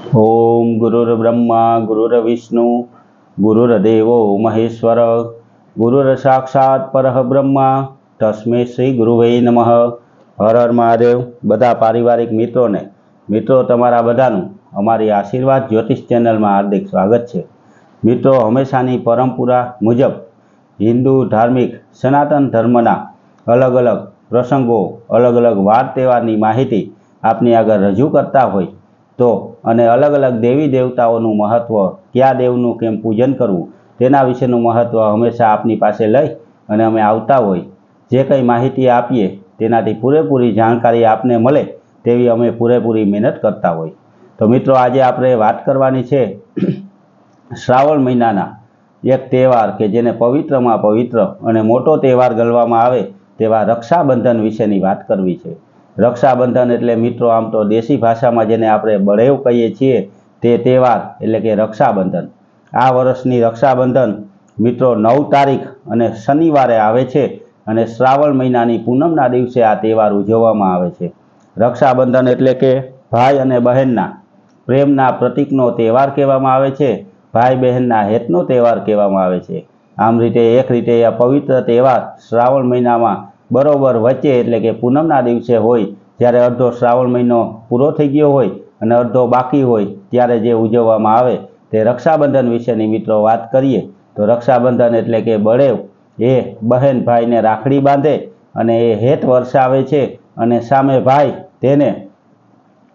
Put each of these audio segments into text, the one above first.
ओम गुरुर्ब्रह्मा गुरुर्विष्णु गुरुर्देवो महेश्वर गुरुर्साक्षात् परः ब्रह्मा तस्मै श्री गुरुवे नमः। हर हर महादेव। बधा पारिवारिक मित्रों तमारा बधानुं अमारी आशीर्वाद ज्योतिष चेनल में हार्दिक स्वागत है। मित्रों, हमेशानी परंपरा मुजब हिंदू धार्मिक सनातन धर्मना अलग अलग प्रसंगों अलग अलग वार तहेवारनी माहिती आपनी आगळ रजू करता होय तो अने अलग अलग देवी देवताओं महत्व, क्या देवनु केम पूजन करवू तेना विशेनु महत्व हमेशा आपनी पासे लई अने अमे आवता होय। जे कई माहिती आपीए तेनाथी पूरेपूरी जानकारी आपने मळे तेवी अमे पूरेपूरी मेहनत करता होय। तो मित्रों, आज आपणे वात करवानी छे श्रावण महीनाना एक तहेवार के जेने पवित्र में पवित्र अने मोटो तहेवार गणवामां आवे तेवा रक्षाबंधन विशेनी वात करवी छे। रक्षाबंधन एटले मित्रों आम तो देशी भाषा में जेने आपणे बळेव कहीए छीए ते तहेवार एटले के रक्षाबंधन। आ वर्षनी रक्षाबंधन मित्रों 9 तारीख अने शनिवारे आवे छे अने श्रावण महीनानी पूनमना दिवसे आ तहेवार उजववामां आवे छे। रक्षाबंधन एटले के भाई अने बहेनना प्रेमना प्रतीकनो तहेवार कहेवामां आवे छे। भाई बहेनना हेतनो तहेवार कहेवामां आवे छे। आम रीते एक रीते आ पवित्र तहेवार श्रावण महीनामां बरोबर वच्चे एटले के पूनमना दिवसे होय, ज्यारे अर्धो श्रावण महीनो पूरो थई गयो होय अने अर्धो बाकी होय त्यारे जे उजववामां आवे ते रक्षाबंधन विशेनी मित्रों वात करीए तो रक्षाबंधन एटले के बळेव ए बहेन भाईने राखड़ी बांधे अने ए हेत वरसावे छे अने सामे भाई तेने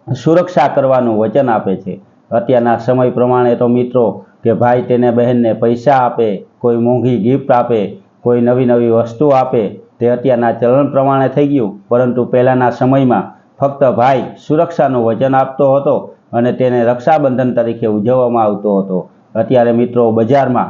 सुरक्षा करवानुं वचन आपे छे। अत्यारना समय प्रमाणे तो मित्रों के भाई तेने बहेनने पैसा आपे, कोई मोंघी गिफ्ट आपे, कोई नवी नवी वस्तु आपे ते अत्यारना चलन प्रमाणे थई गयुं। परंतु पहेलाना समयमां फक्त भाई सुरक्षानुं वचन आपतो हतो अने तेने रक्षाबंधन तरीके उजववामां आवतो हतो। अत्यारे मित्रों बजारमां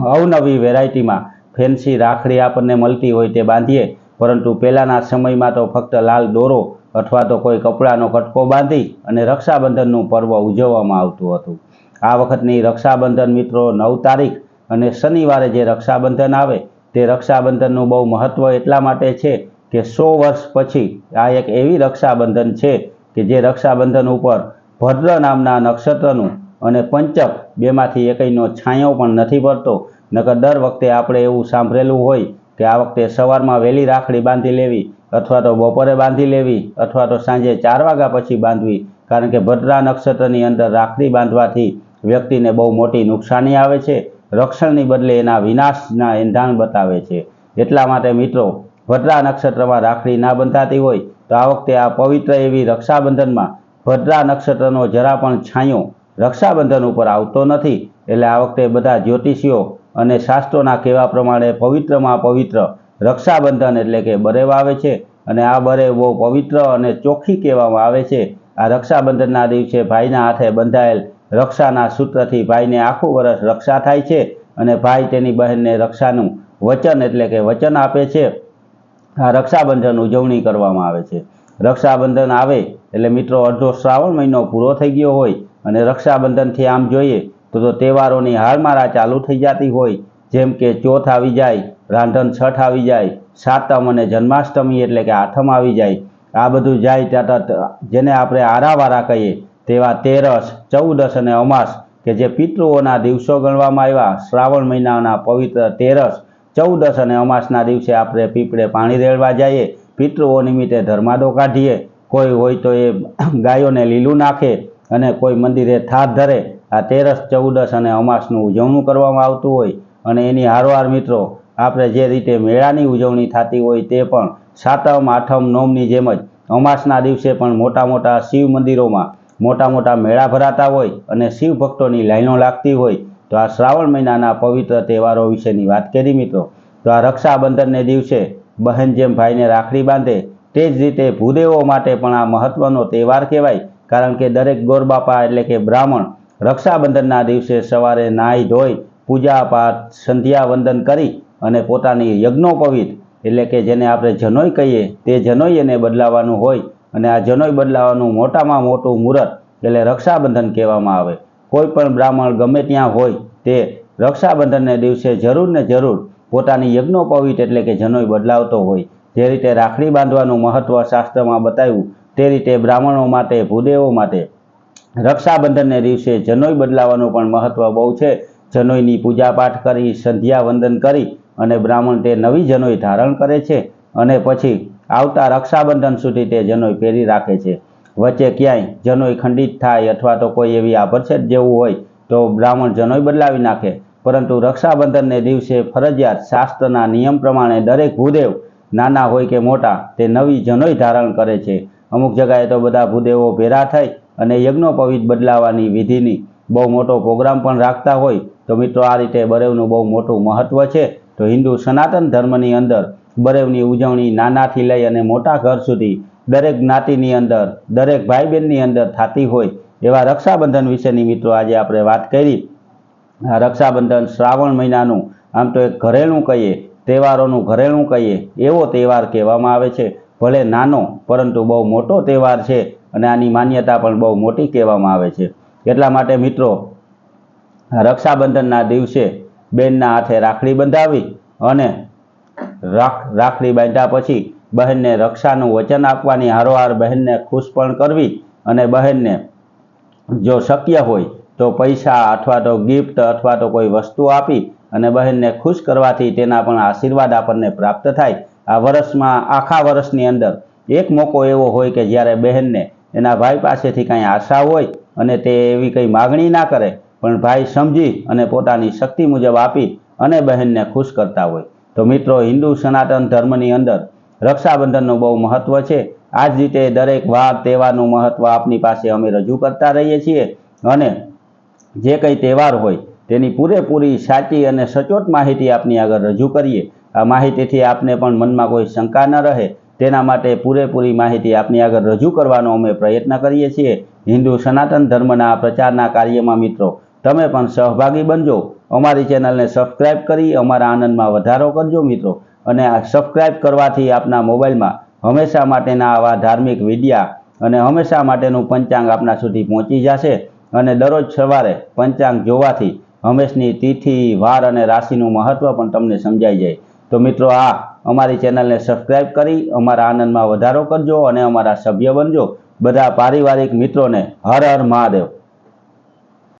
अवनवी वेरायटीमां फेन्सी राखड़ी आपणने मळती होय ते बांधीए, परंतु पहेलाना समयमां तो फक्त लाल दोरो अथवा तो कोई कपड़ानो कटको बांधी अने रक्षाबंधननुं पर्व उजववामां आवतुं हतुं। आ वखतनी रक्षाबंधन मित्रों 9 तारीख अने शनिवारे जे रक्षाबंधन आवे ते रक्षाबंधननुं बहु महत्व एटला माटे छे के 100 वर्ष पछी आ एक एवी रक्षाबंधन छे के जे रक्षाबंधन उपर भद्र नामना नक्षत्रनुं अने पंचक बेमांथी एकयनो छांयो पण नथी पड़तो। नकर दर वखते आपणे एवुं सांभळेलुं होय के आ वखते सवारमां वेली राखड़ी बांधी लेवी अथवा तो बपोरे बांधी लेवी अथवा तो सांजे 4 वाग्या पछी बांधवी, कारण के भद्रा नक्षत्रनी अंदर राखड़ी बांधवाथी व्यक्तिने बहु मोटी नुकसानी आवे छे। रक्षणनी बदले एना विनाशना एंधाण बतावे छे। एटला माटे मित्रों भद्रा नक्षत्रमां राखड़ी ना बंधाती होय तो आ वखते आ पवित्र एवी रक्षाबंधनमां भद्रा नक्षत्रनो जरा पण छांयो रक्षाबंधन उपर आवतो नथी। एटले आ वखते बधा ज्योतिषीओ अने शास्त्रोना कहेवा प्रमाणे पवित्रमा पवित्र रक्षाबंधन एटले के बरेव आवे छे अने आ बरेव बहु पवित्र अने चोख्खी कहेवामां आवे छे। आ रक्षाबंधनना दिवसे भाईना हाथे बंधायेल रक्षाना सूत्रथी भाईने आखुं वर्ष रक्षा थाय छे अने भाई तेनी बहेनने रक्षानुं वचन एटले के वचन आपे छे। आ रक्षाबंधन उजवणी करवामां आवे छे। रक्षाबंधन आवे एटले मित्रों अर्धो श्रावण महीनो पूरो थई गयो होय अने रक्षाबंधनथी आम जोईए तो तहेवारोनी हारमारा चालू थई जाती होय, जेम के चौथ आवी जाय, रांधण छठ आवी जाय, सातम अने जन्माष्टमी एटले के आठम आवी जाय। आ बधुं जाय त्यां जेने आपणे आरावारा कहीए तेवा तेरस, चौदस अने अमास के जे पितृओना दिवसो गणवामां आव्या। श्रावण महीनाना पवित्र तेरस, चौदस अने अमासना दिवसे आपणे पीपळे पाणी रेड़वा जाईए, पितृओ निमित्ते धर्मादो काढीए। कोई होय तो ए गायोने लीलू नाखे अने कोई मंदिरे थाट धरे। आ तेरस, चौदस अने अमासनुं उजवणुं करवामां आवतुं होय अने एनी हारोहार मित्रों आपणे जे रीते मेळानी उजवणी थती होय ते पण सातम, आठम, नोमनी जेम ज अमासना दिवसे पण मोटा मोटा शिव मंदिरोमां मोटा मोटा मेळा भराता होय अने शिव भक्तोनी लाईनो लागती होय। तो आ श्रावण महीनाना पवित्र तहेवारो विशेनी वात करी मित्रों। तो आ रक्षाबंधनने दिवसे बहन जेम भाईने राखड़ी बांधे ते ज रीते भूदेवो माटे पण आ महत्वनो तहेवार कहेवाय, कारण के दरेक गोरबापा एटले के ब्राह्मण रक्षाबंधनना दिवसे सवारे नाई धोई पूजा पाठ संध्या वंदन करी अने पोतानी यज्ञोपवीत एटले के जेने आपणे जनोई कहीए ते जनोईने बदलावानुं होय अने आ जनोई बदलावानुं मोटामां मोटुं मुहूर्त एटले रक्षाबंधन कहेवामां आवे। कोईपण ब्राह्मण गमे त्यां होय ते रक्षाबंधनने दिवसे जरूर ने जरूर पोतानी यज्ञोपवीत एटले के जनोई बदलावतो होय। जे रीते राखड़ी बांधवानुं महत्व शास्त्रमां बताव्युं ते रीते ब्राह्मणों माटे, भूदेवो माटे રક્ષાબંધનને દિવસે જનોઈ બદલાવાનું પણ મહત્વ બહુ છે. જનોઈની પૂજાપાઠ કરી, સંધ્યા વંદન કરી અને બ્રાહ્મણ તે નવી જનોઈ ધારણ કરે છે અને પછી આવતા રક્ષાબંધન સુધી તે જનોઈ પહેરી રાખે છે. વચ્ચે ક્યાંય જનોઈ ખંડિત થાય અથવા તો કોઈ એવી આભડછેદ જેવું હોય તો બ્રાહ્મણ જનોઈ બદલાવી નાખે. પરંતુ રક્ષાબંધનને દિવસે ફરજિયાત શાસ્ત્રના નિયમ પ્રમાણે દરેક ભૂદેવ નાના હોય કે મોટા તે નવી જનોઈ ધારણ કરે છે. અમુક જગાએ તો બધા ભૂદેવો ભેરા થઈ અને યજ્ઞોપવિત બદલાવાની વિધિની બહુ મોટો પ્રોગ્રામ પણ રાખતા હોય. તો મિત્રો આ રીતે બરેવનું બહુ મોટું મહત્વ છે. તો હિન્દુ સનાતન ધર્મની અંદર બરેવની ઉજવણી નાનાથી લઈ અને મોટા ઘર સુધી દરેક જ્ઞાતિની અંદર, દરેક ભાઈ બહેનની અંદર થતી હોય. એવા રક્ષાબંધન વિશેની મિત્રો આજે આપણે વાત કરી. આ રક્ષાબંધન શ્રાવણ મહિનાનું આમ તો એક ઘરેણું કહીએ, તહેવારોનું ઘરેણું કહીએ એવો તહેવાર કહેવામાં આવે છે. ભલે નાનો પરંતુ બહુ મોટો તહેવાર છે અને આની માન્યતા પણ બહુ મોટી કહેવામાં આવે છે. એટલા માટે મિત્રો રક્ષાબંધનના દિવસે બહેનના હાથે રાખડી બંધાવી અને રાખડી બાંધ્યા પછી બહેનને રક્ષાનું વચન આપવાની હારોહાર બહેનને ખુશ પણ કરવી અને બહેનને જો શક્ય હોય તો પૈસા અથવા તો ગિફ્ટ અથવા તો કોઈ વસ્તુ આપી અને બહેનને ખુશ કરવાથી તેના પણ આશીર્વાદ આપણને પ્રાપ્ત થાય. આ વર્ષમાં આખા વર્ષની અંદર એક મોકો એવો હોય કે જ્યારે બહેનને એના ભાઈ પાસેથી કંઈ આશા હોય અને તે એવી કંઈ માગણી ના કરે પણ ભાઈ સમજી અને પોતાની શક્તિ મુજબ આપી અને બહેનને ખુશ કરતા હોય. તો મિત્રો હિન્દુ સનાતન ધર્મની અંદર રક્ષાબંધનનું બહુ મહત્વ છે. આ જ રીતે દરેક વાર તહેવારનું મહત્વ આપની પાસે અમે રજૂ કરતા રહીએ છીએ અને જે કંઈ તહેવાર હોય તેની પૂરેપૂરી સાચી અને સચોટ માહિતી આપની આગળ રજૂ કરીએ. આ માહિતીથી આપને પણ મનમાં કોઈ શંકા ન રહે તેના માટે પૂરેપૂરી માહિતી આપની આગળ રજૂ કરવાનો અમે પ્રયત્ન કરીએ છીએ. હિન્દુ સનાતન ધર્મના પ્રચારના કાર્યમાં મિત્રો તમે પણ સહભાગી બનજો. અમારી ચેનલને સબસ્ક્રાઈબ કરી અમારા આનંદમાં વધારો કરજો મિત્રો. અને આ સબસ્ક્રાઈબ કરવાથી આપના મોબાઈલમાં હંમેશા માટેના આવા ધાર્મિક વિડિયા અને હંમેશા માટેનું પંચાંગ આપના સુધી પહોંચી જશે. અને દરરોજ સવારે પંચાંગ જોવાથી હંમેશની તિથિ, વાર અને રાશિનું મહત્વ પણ તમને સમજાઈ જાય. તો મિત્રો આ અમારી ચેનલને સબસ્ક્રાઈબ કરી અમારા આનંદમાં વધારો કરજો અને અમારા સભ્ય બનજો. બધા પારિવારિક મિત્રોને હર હર મહાદેવ.